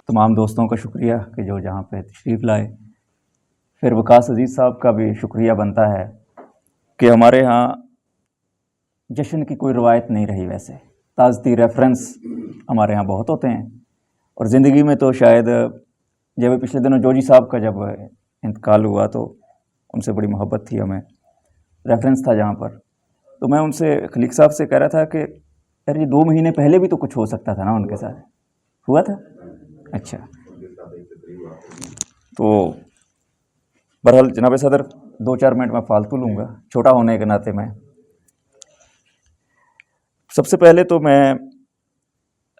تمام دوستوں کا شکریہ کہ جو جہاں پہ تشریف لائے. پھر وقاص عزیز صاحب کا بھی شکریہ بنتا ہے کہ ہمارے ہاں جشن کی کوئی روایت نہیں رہی. ویسے تعزیتی ریفرنس ہمارے ہاں بہت ہوتے ہیں، اور زندگی میں تو شاید جب پچھلے دنوں جوجی صاحب کا جب انتقال ہوا تو ان سے بڑی محبت تھی، ہمیں ریفرنس تھا جہاں پر. تو میں ان سے خلیق صاحب سے کہہ رہا تھا کہ یار یہ 2 مہینے پہلے بھی تو کچھ ہو سکتا تھا نا، ان کے ساتھ ہوا تھا. اچھا، تو بہرحال جناب صدر 2-4 منٹ میں فالتو لوں گا چھوٹا ہونے کے ناطے. میں سب سے پہلے تو میں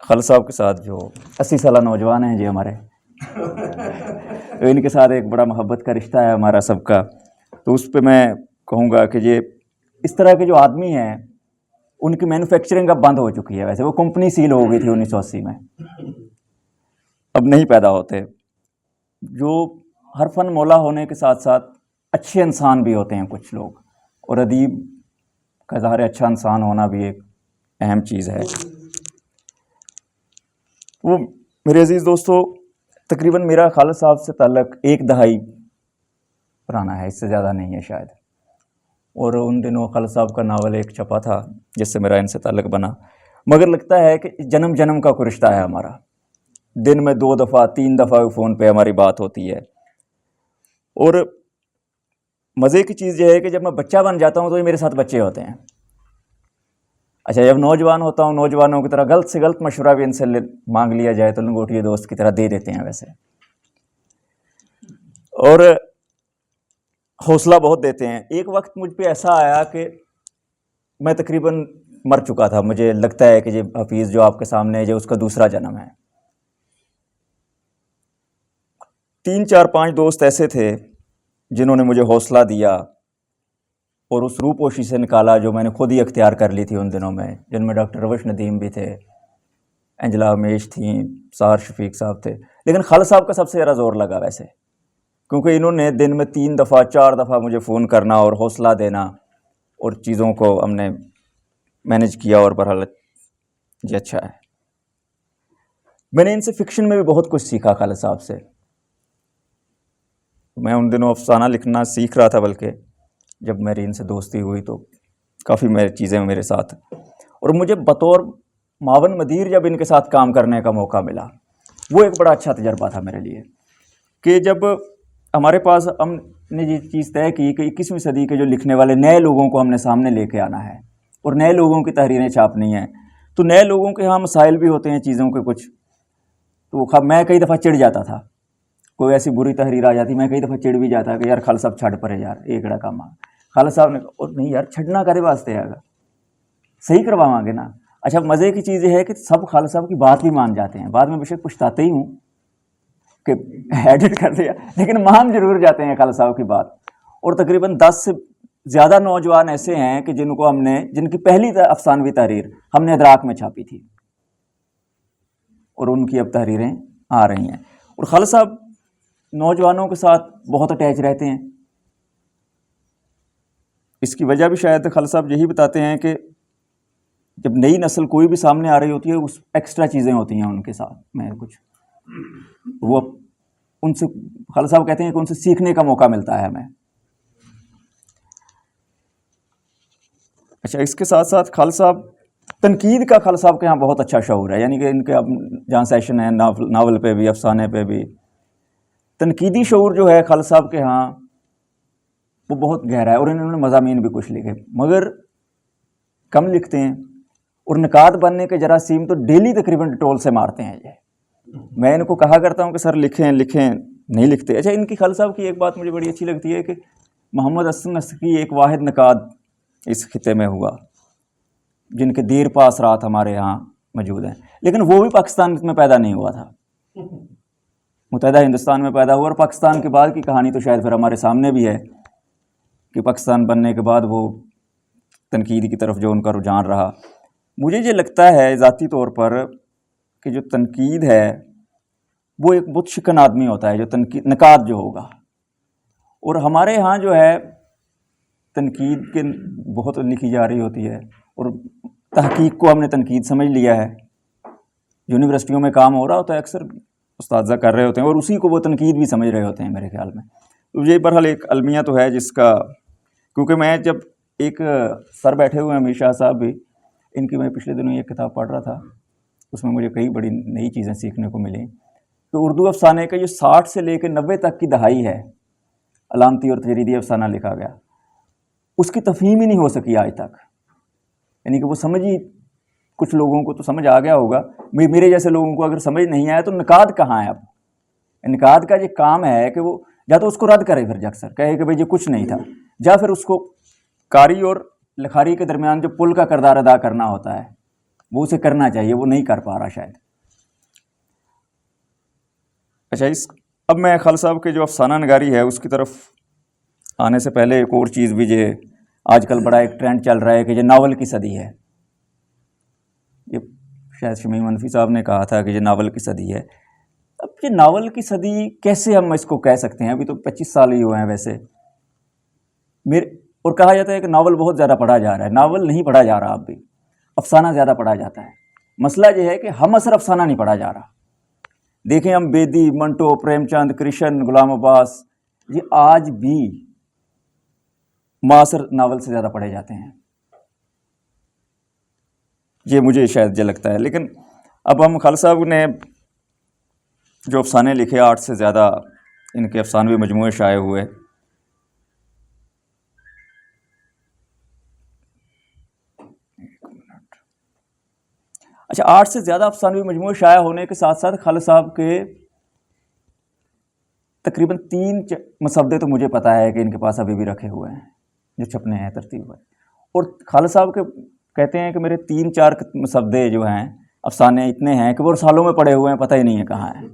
خالد صاحب کے ساتھ جو 80 سالہ نوجوان ہیں جی ہمارے، ان کے ساتھ ایک بڑا محبت کا رشتہ ہے ہمارا سب کا. تو اس پہ میں کہوں گا کہ یہ اس طرح کے جو آدمی ہیں ان کی مینوفیکچرنگ اب بند ہو چکی ہے. ویسے وہ کمپنی سیل ہو گئی تھی 1980 میں، اب نہیں پیدا ہوتے. جو ہر فن مولا ہونے کے ساتھ ساتھ اچھے انسان بھی ہوتے ہیں کچھ لوگ، اور ادیب کا ظاہر اچھا انسان ہونا بھی ایک اہم چیز ہے. وہ میرے عزیز دوستو، تقریباً میرا خالد صاحب سے تعلق 1 دہائی پرانا ہے، اس سے زیادہ نہیں ہے شاید. اور ان دنوں خالد صاحب کا ناول ایک چھپا تھا جس سے میرا ان سے تعلق بنا. مگر لگتا ہے کہ جنم جنم کا کوئی رشتہ ہے ہمارا. دن میں 2 دفعہ 3 دفعہ فون پہ ہماری بات ہوتی ہے. اور مزے کی چیز یہ ہے کہ جب میں بچہ بن جاتا ہوں تو یہ میرے ساتھ بچے ہوتے ہیں. اچھا، جب نوجوان ہوتا ہوں، نوجوانوں کی طرح غلط سے غلط مشورہ بھی ان سے مانگ لیا جائے تو لنگوٹیے دوست کی طرح دے دیتے ہیں ویسے، اور حوصلہ بہت دیتے ہیں. ایک وقت مجھ پہ ایسا آیا کہ میں تقریباً مر چکا تھا. مجھے لگتا ہے کہ یہ حفیظ جو آپ کے سامنے ہے جو اس کا دوسرا جنم ہے. 3-4-5 دوست ایسے تھے جنہوں نے مجھے حوصلہ دیا اور اس روپوشی سے نکالا جو میں نے خود ہی اختیار کر لی تھی ان دنوں میں، جن میں ڈاکٹر روش ندیم بھی تھے، انجلا امیش تھیں، سار شفیق صاحب تھے. لیکن خالد صاحب کا سب سے زیادہ زور لگا ویسے، کیونکہ انہوں نے دن میں 3 دفعہ 4 دفعہ مجھے فون کرنا اور حوصلہ دینا، اور چیزوں کو ہم نے مینج کیا. اور بہرحال جی اچھا ہے. میں نے ان سے فکشن میں بھی بہت کچھ سیکھا خالد صاحب سے. میں ان دنوں افسانہ لکھنا سیکھ رہا تھا، بلکہ جب میری ان سے دوستی ہوئی تو کافی میری چیزیں میرے ساتھ، اور مجھے بطور معاون مدیر جب ان کے ساتھ کام کرنے کا موقع ملا وہ ایک بڑا اچھا تجربہ تھا میرے لیے. کہ جب ہمارے پاس ہم نے یہ چیز طے کی کہ 21ویں صدی کے جو لکھنے والے نئے لوگوں کو ہم نے سامنے لے کے آنا ہے اور نئے لوگوں کی تحریریں چھاپنی ہیں، تو نئے لوگوں کے ہاں مسائل بھی ہوتے ہیں چیزوں کے کچھ. تو میں کئی دفعہ چڑ جاتا تھا، کوئی ایسی بری تحریر آ جاتی، میں کئی دفعہ چڑ بھی جاتا کہ یار خالد صاحب چھڑ پڑے یار یہ کڑا کام آ. خالد صاحب نے اور نہیں یار چھڑنا کرے واسطے آئے گا، صحیح کرواواں گے نا. اچھا، مزے کی چیز یہ ہے کہ سب خالد صاحب کی بات بھی مان جاتے ہیں. بعد میں بے شک پچھتاتے ہی ہوں کہ ایڈٹ کر دیا، لیکن مان ضرور جاتے ہیں خالد صاحب کی بات. اور تقریباً 10 سے زیادہ نوجوان ایسے ہیں کہ جن کی پہلی افسانوی تحریر ہم نے ادراک میں چھاپی تھی، اور ان کی اب تحریریں آ رہی ہیں. اور خالد صاحب نوجوانوں کے ساتھ بہت اٹیچ رہتے ہیں. اس کی وجہ بھی شاید خالد صاحب یہی بتاتے ہیں کہ جب نئی نسل کوئی بھی سامنے آ رہی ہوتی ہے اس ایکسٹرا چیزیں ہوتی ہیں ان کے ساتھ میں کچھ، وہ ان سے خالد صاحب کہتے ہیں کہ ان سے سیکھنے کا موقع ملتا ہے ہمیں. اچھا، اس کے ساتھ ساتھ خالد صاحب تنقید کا خالد صاحب کے یہاں بہت اچھا شعور ہے. یعنی کہ ان کے اب جہاں سیشن ہے ناول پہ بھی افسانے پہ بھی، تنقیدی شعور جو ہے خالد صاحب کے ہاں وہ بہت گہرا ہے. اور انہوں نے مضامین بھی کچھ لکھے مگر کم لکھتے ہیں، اور نقاد بننے کے جراثیم تو ڈیلی تقریباً ڈٹول سے مارتے ہیں. یہ میں ان کو کہا کرتا ہوں کہ سر لکھیں لکھیں، نہیں لکھتے. اچھا، ان کی خالد صاحب کی ایک بات مجھے بڑی اچھی لگتی ہے کہ محمد حسن نسکی ایک واحد نقاد اس خطے میں ہوا جن کے دیر پا اثرات ہمارے ہاں موجود ہیں، لیکن وہ بھی پاکستان میں پیدا نہیں ہوا تھا. متحدہ ہندوستان میں پیدا ہوا، اور پاکستان کے بعد کی کہانی تو شاید پھر ہمارے سامنے بھی ہے کہ پاکستان بننے کے بعد وہ تنقید کی طرف جو ان کا رجحان رہا. مجھے یہ لگتا ہے ذاتی طور پر کہ جو تنقید ہے وہ ایک بت شکن آدمی ہوتا ہے جو نقاد جو ہوگا، اور ہمارے ہاں جو ہے تنقید کے بہت لکھی جا رہی ہوتی ہے، اور تحقیق کو ہم نے تنقید سمجھ لیا ہے. یونیورسٹیوں میں کام ہو رہا ہوتا ہے، اکثر اساتذہ کر رہے ہوتے ہیں اور اسی کو وہ تنقید بھی سمجھ رہے ہوتے ہیں میرے خیال میں. تو یہ بہرحال ایک المیہ تو ہے جس کا، کیونکہ میں جب ایک سر بیٹھے ہوئے ہیں امیر شاہ صاحب بھی، ان کی میں پچھلے دنوں ایک کتاب پڑھ رہا تھا، اس میں مجھے کئی بڑی نئی چیزیں سیکھنے کو ملیں کہ اردو افسانے کا جو 60 سے لے کے 90 تک کی دہائی ہے، علامتی اور تجریدی افسانہ لکھا گیا، اس کی تفہیم ہی نہیں ہو سکی آج تک. یعنی کہ وہ سمجھ ہی، کچھ لوگوں کو تو سمجھ آ گیا ہوگا، میرے جیسے لوگوں کو اگر سمجھ نہیں آیا تو نقاد کہاں ہے. اب نقاد کا یہ کام ہے کہ وہ یا تو اس کو رد کرے، پھر اکثر کہے کہ بھئی یہ کچھ نہیں تھا، یا پھر اس کو قاری اور لکھاری کے درمیان جو پل کا کردار ادا کرنا ہوتا ہے وہ اسے کرنا چاہیے، وہ نہیں کر پا رہا شاید. اچھا، اب میں خالد صاحب کے جو افسانہ نگاری ہے اس کی طرف آنے سے پہلے ایک اور چیز بھی، یہ آج کل بڑا ایک ٹرینڈ چل رہا ہے کہ یہ ناول کی صدی ہے. یہ شاید شمیم منفی صاحب نے کہا تھا کہ یہ ناول کی صدی ہے. اب یہ ناول کی صدی کیسے ہم اس کو کہہ سکتے ہیں؟ ابھی تو 25 سال ہی ہوئے ہیں ویسے اور کہا جاتا ہے کہ ناول بہت زیادہ پڑھا جا رہا ہے. ناول نہیں پڑھا جا رہا، اب بھی افسانہ زیادہ پڑھا جاتا ہے. مسئلہ یہ ہے کہ ہم اثر افسانہ نہیں پڑھا جا رہا. دیکھیں ہم بیدی، منٹو، پریم چند، کرشن، غلام عباس، یہ آج بھی معاصر ناول سے زیادہ پڑھے جاتے ہیں. یہ مجھے شاید یہ لگتا ہے. لیکن اب ہم خالد صاحب نے جو افسانے لکھے، 8 سے زیادہ ان کے افسانوی مجموعے شائع ہوئے. اچھا، 8 سے زیادہ افسانوی مجموعے شائع ہونے کے ساتھ ساتھ خالد صاحب کے تقریباً 3 مصودے تو مجھے پتہ ہے کہ ان کے پاس ابھی بھی رکھے ہوئے ہیں جو چھپنے ہیں ترتیب پر. اور خالد صاحب کے کہتے ہیں کہ میرے 3-4 مصودے جو ہیں افسانے اتنے ہیں کہ وہ سالوں میں پڑے ہوئے ہیں، پتہ ہی نہیں ہے کہاں ہیں.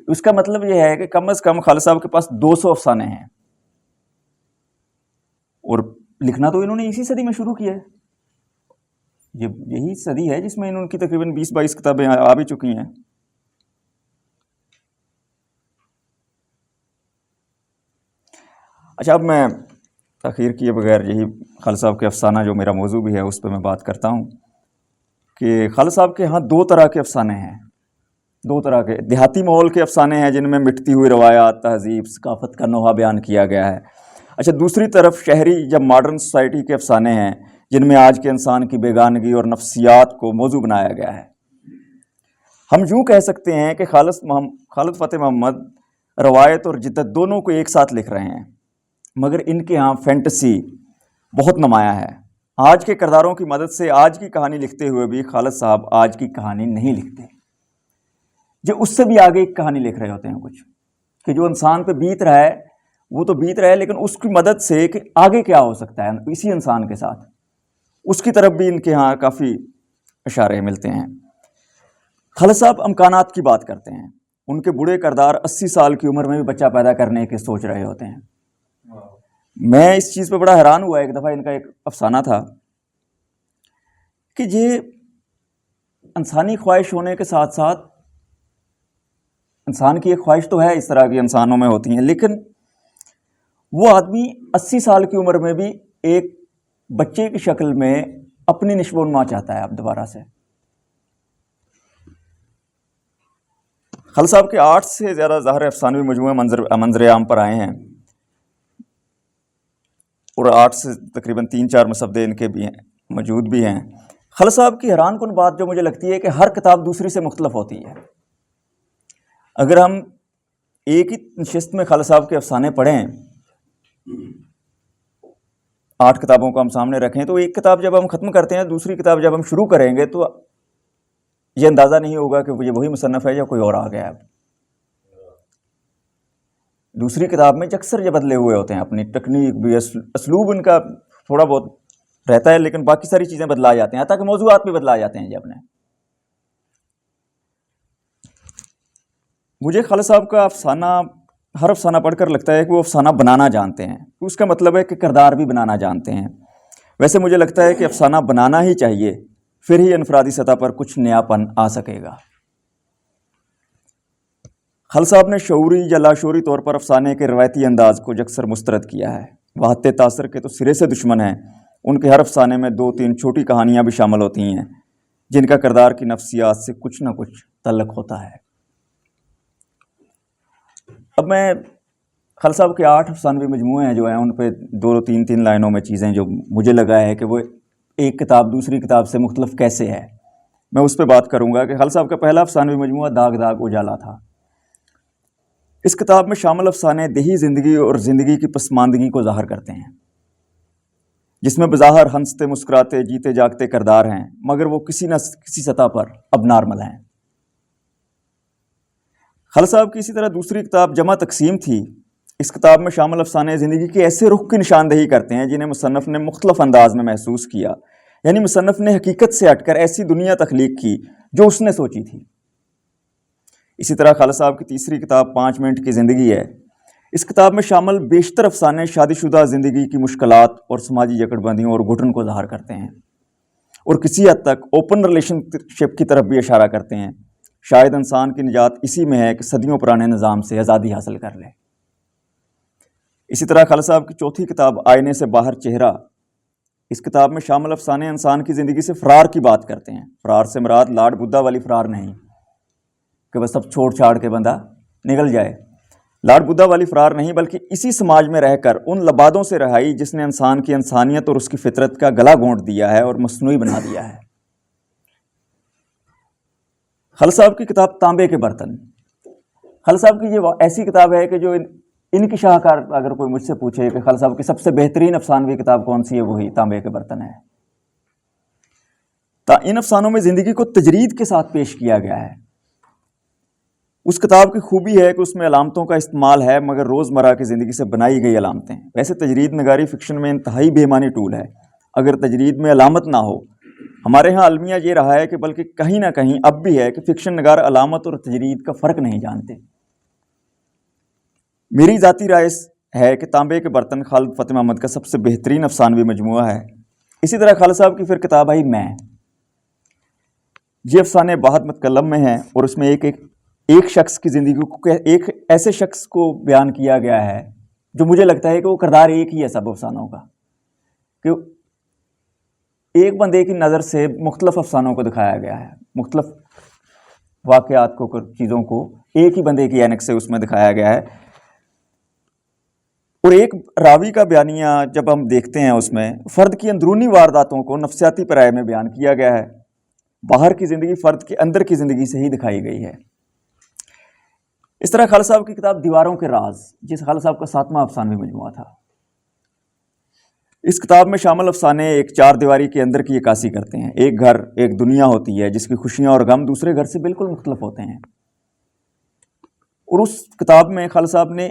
اس کا مطلب یہ ہے کہ کم از کم خالد صاحب کے پاس 200 افسانے ہیں، اور لکھنا تو انہوں نے اسی صدی میں شروع کیا ہے. یہی صدی ہے جس میں ان کی تقریباً 20-22 کتابیں آ بھی چکی ہیں. اچھا، اب میں تاخیر کیے بغیر یہی خالد صاحب کے افسانہ جو میرا موضوع بھی ہے اس پہ میں بات کرتا ہوں کہ خالد صاحب کے ہاں 2 طرح کے افسانے ہیں. 2 طرح کے دیہاتی ماحول کے افسانے ہیں جن میں مٹتی ہوئی روایات، تہذیب، ثقافت کا نوحہ بیان کیا گیا ہے. اچھا، دوسری طرف شہری یا ماڈرن سوسائٹی کے افسانے ہیں جن میں آج کے انسان کی بیگانگی اور نفسیات کو موضوع بنایا گیا ہے. ہم یوں کہہ سکتے ہیں کہ خالد فتح محمد روایت اور جدت دونوں کو ایک ساتھ لکھ رہے ہیں، مگر ان کے ہاں فینٹیسی بہت نمایاں ہے. آج کے کرداروں کی مدد سے آج کی کہانی لکھتے ہوئے بھی خالد صاحب آج کی کہانی نہیں لکھتے. جو اس سے بھی آگے ایک کہانی لکھ رہے ہوتے ہیں کچھ، کہ جو انسان پہ بیت رہا ہے وہ تو بیت رہا ہے، لیکن اس کی مدد سے کہ آگے کیا ہو سکتا ہے اسی انسان کے ساتھ، اس کی طرف بھی ان کے ہاں کافی اشارے ملتے ہیں. خالد صاحب امکانات کی بات کرتے ہیں. ان کے بوڑھے کردار 80 سال کی عمر میں بھی بچہ پیدا کرنے کے سوچ رہے ہوتے ہیں. میں اس چیز پہ بڑا حیران ہوا. ایک دفعہ ان کا ایک افسانہ تھا کہ یہ انسانی خواہش ہونے کے ساتھ ساتھ، انسان کی ایک خواہش تو ہے اس طرح کی انسانوں میں ہوتی ہیں، لیکن وہ آدمی 80 سال کی عمر میں بھی ایک بچے کی شکل میں اپنی نشو و نما چاہتا ہے اب دوبارہ سے. خالد صاحب کے 8 سے زیادہ ظاہر افسانوی مجموعے منظر عام پر آئے ہیں، اور 8 سے تقریباً 3-4 مصودے ان کے بھی ہیں، موجود بھی ہیں. خالد صاحب کی حیران کن بات جو مجھے لگتی ہے کہ ہر کتاب دوسری سے مختلف ہوتی ہے. اگر ہم ایک ہی نشست میں خالد صاحب کے افسانے پڑھیں، 8 کتابوں کو ہم سامنے رکھیں، تو ایک کتاب جب ہم ختم کرتے ہیں، دوسری کتاب جب ہم شروع کریں گے تو یہ اندازہ نہیں ہوگا کہ یہ وہی مصنف ہے یا کوئی اور آ گیا ہے. دوسری کتاب میں اکثر یہ بدلے ہوئے ہوتے ہیں، اپنی ٹیکنیک بھی، اسلوب ان کا تھوڑا بہت رہتا ہے، لیکن باقی ساری چیزیں بدلا جاتے ہیں، حتیٰ کہ موضوعات بھی بدلا جاتے ہیں. یہ اپنے مجھے خالد صاحب کا افسانہ، ہر افسانہ پڑھ کر لگتا ہے کہ وہ افسانہ بنانا جانتے ہیں. اس کا مطلب ہے کہ کردار بھی بنانا جانتے ہیں. ویسے مجھے لگتا ہے کہ افسانہ بنانا ہی چاہیے، پھر ہی انفرادی سطح پر کچھ نیا پن آ سکے گا. خالد صاحب نے شعوری یا لاشعوری طور پر افسانے کے روایتی انداز کو یکسر مسترد کیا ہے. واحد تاثر کے تو سرے سے دشمن ہیں. ان کے ہر افسانے میں 2-3 چھوٹی کہانیاں بھی شامل ہوتی ہیں جن کا کردار کی نفسیات سے کچھ نہ کچھ تعلق ہوتا ہے. اب میں خالد صاحب کے 8 افسانوی مجموعے ہیں جو ہیں، ان پہ 2-3 لائنوں میں چیزیں جو مجھے لگا ہے کہ وہ ایک کتاب دوسری کتاب سے مختلف کیسے ہے، میں اس پہ بات کروں گا. کہ خالد صاحب کا پہلا افسانوی مجموعہ داغ داغ اجالا تھا. اس کتاب میں شامل افسانے دیہی زندگی اور زندگی کی پسماندگی کو ظاہر کرتے ہیں، جس میں بظاہر ہنستے مسکراتے جیتے جاگتے کردار ہیں، مگر وہ کسی نہ کسی سطح پر اب نارمل ہیں. خالد صاحب کی اسی طرح دوسری کتاب جمع تقسیم تھی. اس کتاب میں شامل افسانے زندگی کے ایسے رخ کی نشاندہی کرتے ہیں جنہیں مصنف نے مختلف انداز میں محسوس کیا. یعنی مصنف نے حقیقت سے ہٹ کر ایسی دنیا تخلیق کی جو اس نے سوچی تھی. اسی طرح خالد صاحب کی تیسری کتاب 5 منٹ کی زندگی ہے. اس کتاب میں شامل بیشتر افسانے شادی شدہ زندگی کی مشکلات اور سماجی جکڑ بندیوں اور گھٹن کو ظاہر کرتے ہیں، اور کسی حد تک اوپن ریلیشن شپ کی طرف بھی اشارہ کرتے ہیں. شاید انسان کی نجات اسی میں ہے کہ صدیوں پرانے نظام سے آزادی حاصل کر لے. اسی طرح خالد صاحب کی چوتھی کتاب آئینے سے باہر چہرہ. اس کتاب میں شامل افسانے انسان کی زندگی سے فرار کی بات کرتے ہیں. فرار سے مراد لاڈ بدھا والی فرار نہیں کہ بس سب چھوڑ چھاڑ کے بندہ نکل جائے، لاڈ بدھا والی فرار نہیں، بلکہ اسی سماج میں رہ کر ان لبادوں سے رہائی جس نے انسان کی انسانیت اور اس کی فطرت کا گلا گھونٹ دیا ہے اور مصنوعی بنا دیا ہے. خالد صاحب کی کتاب تانبے کے برتن. خالد صاحب کی یہ ایسی کتاب ہے کہ جو ان کی شاہکار اگر کوئی مجھ سے پوچھے کہ خالد صاحب کی سب سے بہترین افسانوی کتاب کون سی ہے، وہی تانبے کے برتن ہے. ان افسانوں میں زندگی کو تجرید کے ساتھ پیش کیا گیا ہے. اس کتاب کی خوبی ہے کہ اس میں علامتوں کا استعمال ہے، مگر روزمرہ کی زندگی سے بنائی گئی علامتیں. ویسے تجرید نگاری فکشن میں انتہائی بے معنی ٹول ہے اگر تجرید میں علامت نہ ہو. ہمارے ہاں المیہ یہ رہا ہے کہ بلکہ کہیں نہ کہیں اب بھی ہے کہ فکشن نگار علامت اور تجرید کا فرق نہیں جانتے. میری ذاتی رائے ہے کہ تانبے کے برتن خالد فتح محمد کا سب سے بہترین افسانوی مجموعہ ہے. اسی طرح خالد صاحب کی پھر کتاب آئی میں. یہ افسانے بہت متکلم میں ہیں اور اس میں ایک شخص کی زندگی کو، ایک ایسے شخص کو بیان کیا گیا ہے جو مجھے لگتا ہے کہ وہ کردار ایک ہی ہے سب افسانوں کا، کہ ایک بندے کی نظر سے مختلف افسانوں کو دکھایا گیا ہے، مختلف واقعات کو، چیزوں کو ایک ہی بندے کی عینک سے اس میں دکھایا گیا ہے. اور ایک راوی کا بیانیہ جب ہم دیکھتے ہیں اس میں فرد کی اندرونی وارداتوں کو نفسیاتی پیرائے میں بیان کیا گیا ہے. باہر کی زندگی فرد کے اندر کی زندگی سے ہی دکھائی گئی ہے. اس طرح خالد صاحب کی کتاب دیواروں کے راز، جس خالد صاحب کا 7واں افسانوی مجموعہ تھا. اس کتاب میں شامل افسانے ایک 4 دیواری کے اندر کی عکاسی کرتے ہیں. ایک گھر، ایک دنیا ہوتی ہے جس کی خوشیاں اور غم دوسرے گھر سے بالکل مختلف ہوتے ہیں. اور اس کتاب میں خالد صاحب نے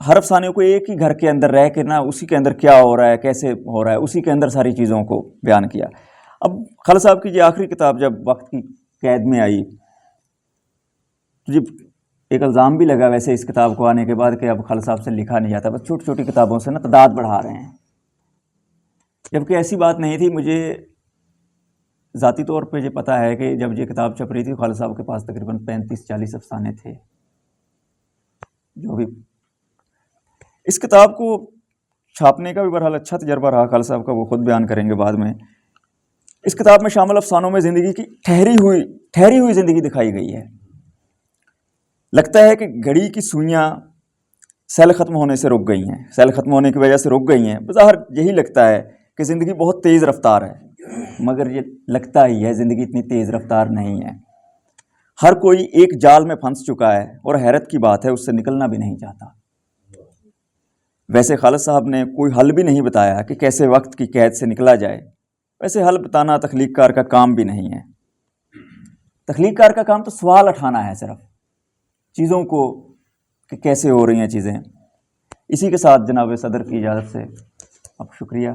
ہر افسانے کو ایک ہی گھر کے اندر رہ کے نا اسی کے اندر کیا ہو رہا ہے، کیسے ہو رہا ہے، اسی کے اندر ساری چیزوں کو بیان کیا. اب خالد صاحب کی یہ آخری کتاب جب وقت کی قید میں آئی تو جب ایک الزام بھی لگا ویسے اس کتاب کو آنے کے بعد کہ اب خالد صاحب سے لکھا نہیں جاتا، بس چھوٹی چھوٹی کتابوں سے نا تعداد بڑھا رہے ہیں، جبکہ ایسی بات نہیں تھی. مجھے ذاتی طور پہ یہ پتہ ہے کہ جب یہ کتاب چھپ رہی تھی خالد صاحب کے پاس تقریباً 35-40 افسانے تھے. جو بھی اس کتاب کو چھاپنے کا بھی بہرحال اچھا تجربہ رہا خالد صاحب کا، وہ خود بیان کریں گے بعد میں. اس کتاب میں شامل افسانوں میں زندگی کی ٹھہری ہوئی زندگی دکھائی گئی ہے. لگتا ہے کہ گھڑی کی سوئیاں سیل ختم ہونے سے رک گئی ہیں، سیل ختم ہونے کی وجہ سے رک گئی ہیں. بظاہر یہی لگتا ہے کہ زندگی بہت تیز رفتار ہے، مگر یہ لگتا ہی ہے زندگی اتنی تیز رفتار نہیں ہے. ہر کوئی ایک جال میں پھنس چکا ہے اور حیرت کی بات ہے اس سے نکلنا بھی نہیں چاہتا. ویسے خالد صاحب نے کوئی حل بھی نہیں بتایا کہ کیسے وقت کی قید سے نکلا جائے. ویسے حل بتانا تخلیق کار کا کام بھی نہیں ہے. تخلیق کار کا کام تو سوال اٹھانا ہے صرف چیزوں کو کہ کیسے ہو رہی ہیں چیزیں. اسی کے ساتھ جناب صدر کی اجازت سے اب شکریہ.